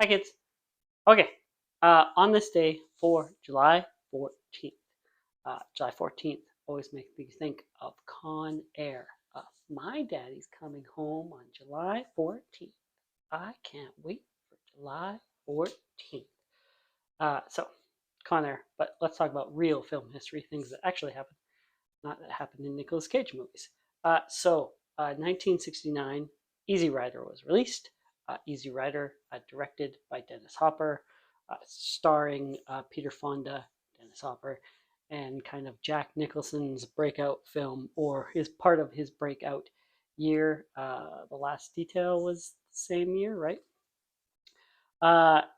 Hi, kids. Okay. On this day for July 14th, July 14th always makes me think of Con Air. My daddy's coming home on July 14th. I can't wait for July 14th. So, Con Air, but let's talk about real film history, things that actually happened, not that happened in Nicolas Cage movies. 1969, Easy Rider was released. Easy Rider, directed by Dennis Hopper, starring Peter Fonda, Dennis Hopper, and kind of Jack Nicholson's breakout film, or his part of his breakout year. The Last Detail was the same year, right?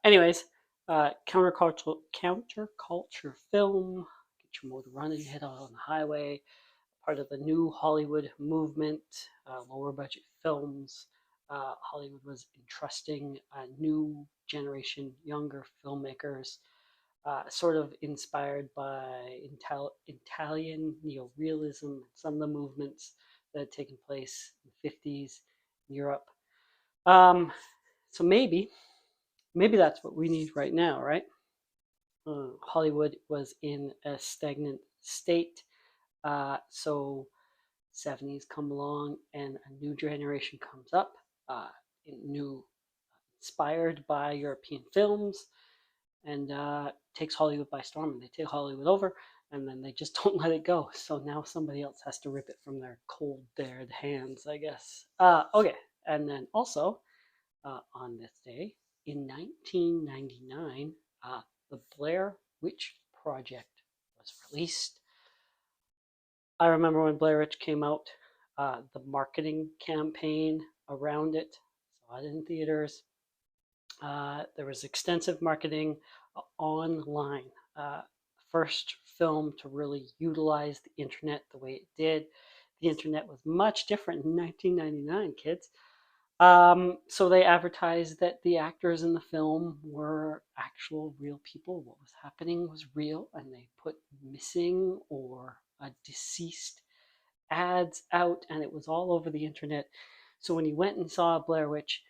Anyways, counterculture film. Get your motor running, head out on the highway, part of the new Hollywood movement, lower budget films. Hollywood was entrusting a new generation, younger filmmakers, sort of inspired by Italian neorealism, some of the movements that had taken place in the 50s in Europe. Um, so maybe that's what we need right now, right? Hollywood was in a stagnant state. So 70s come along and a new generation comes up, uh, new inspired by European films, and takes Hollywood by storm. And they take Hollywood over, and then they just don't let it go. So now somebody else has to rip it from their cold, dared hands, I guess. Okay, and then also on this day in 1999, the Blair Witch Project was released. I remember when Blair Witch came out, the marketing campaign around it. Saw it in theaters. There was extensive marketing online. First film to really utilize the internet the way it did. The internet was much different in 1999, kids. So they advertised that the actors in the film were actual real people. What was happening was real, and they put missing or deceased ads out, and it was all over the internet. So when you went and saw Blair Witch,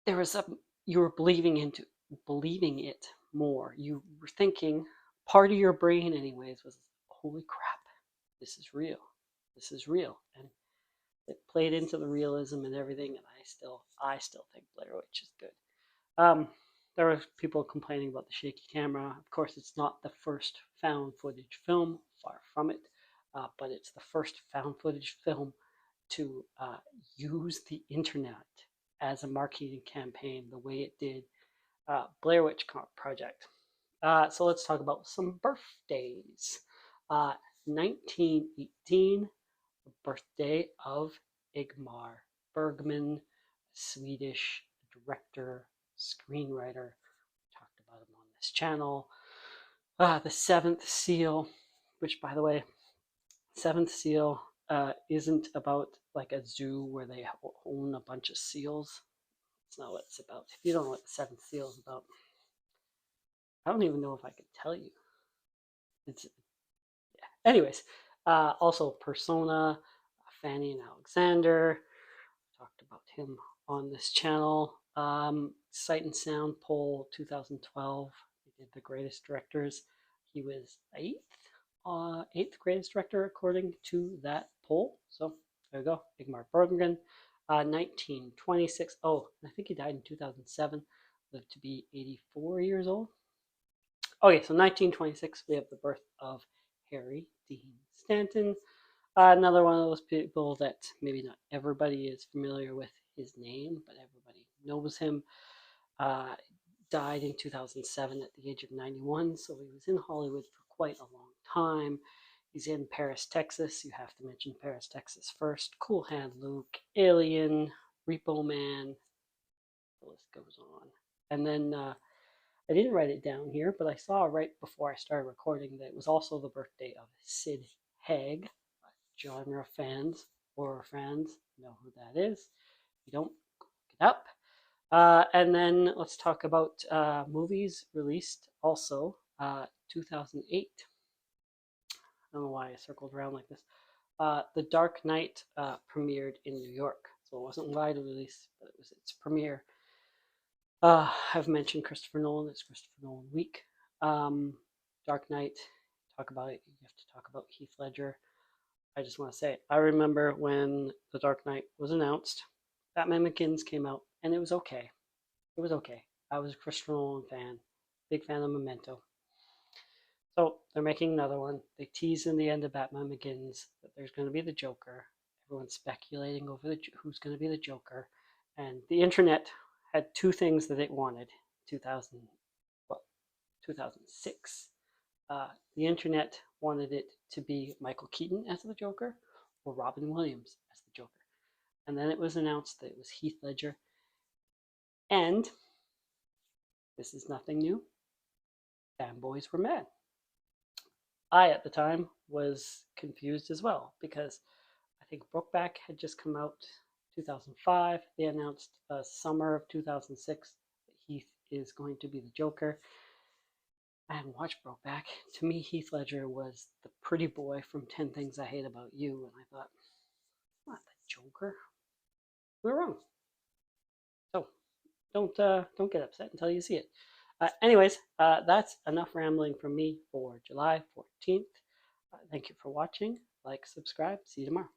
there was a you were believing it more. You were thinking, part of your brain, anyways, was, "Holy crap, this is real. This is real," and it played into the realism and everything. And I still think Blair Witch is good. Um, there were people complaining about the shaky camera. Of course, it's not the first found footage film, far from it, but it's the first found footage film to use the internet as a marketing campaign the way it did Blair Witch Project. So let's talk about some birthdays. Uh, 1918, the birthday of Ingmar Bergman, Swedish director, screenwriter. Talked about him on this channel. The Seventh Seal, which, by the way, Seventh Seal isn't about like a zoo where they own a bunch of seals. It's not what it's about. If you don't know what the Seventh Seal is about, I don't even know if I could tell you. It's anyways. Also, Persona, Fanny and Alexander. Talked about him on this channel. Sight and Sound poll 2012. They did the greatest directors. He was eighth greatest director according to that poll. So there you go. Ingmar Bergman, 1926. Oh, I think he died in 2007. Lived to be 84 years old. Okay, so 1926, we have the birth of Harry Dean Stanton. Another one of those people that maybe not everybody is familiar with his name, but everybody knows him. Uh, Died in 2007 at the age of 91, so he was in Hollywood for quite a long time. He's in Paris, Texas. You have to mention Paris, Texas first. Cool Hand Luke, Alien, Repo Man, the list goes on. And then I didn't write it down here, but I saw right before I started recording that it was also the birthday of Sid Haig. Genre fans, horror fans know who that is. If you don't, look it up. And then let's talk about movies released also 2008. I don't know why I circled around like this. The Dark Knight premiered in New York, so it wasn't wide release, but it was its premiere. I've mentioned Christopher Nolan. It's Christopher Nolan week. Um, Dark Knight. Talk about it. You have to talk about Heath Ledger. I just want to say, I remember when The Dark Knight was announced. Batman Begins came out, and it was okay. It was okay. I was a Christopher Nolan fan, big fan of Memento. So they're making another one. They tease in the end of Batman Begins that there's going to be the Joker. Everyone's speculating over who's going to be the Joker, and the internet had two things that it wanted. 2000, well, 2006. The internet wanted it to be Michael Keaton as the Joker or Robin Williams as the Joker. And then it was announced that it was Heath Ledger. And this is nothing new. Fanboys were mad. I, at the time, was confused as well because I think Brokeback had just come out 2005. They announced summer of 2006 that Heath is going to be the Joker. I hadn't watched Brokeback. To me, Heath Ledger was the pretty boy from 10 Things I Hate About You, and I thought, not the Joker. We were wrong. So don't get upset until you see it. Anyways, that's enough rambling from me for July 14th. Thank you for watching. Like, subscribe. See you tomorrow.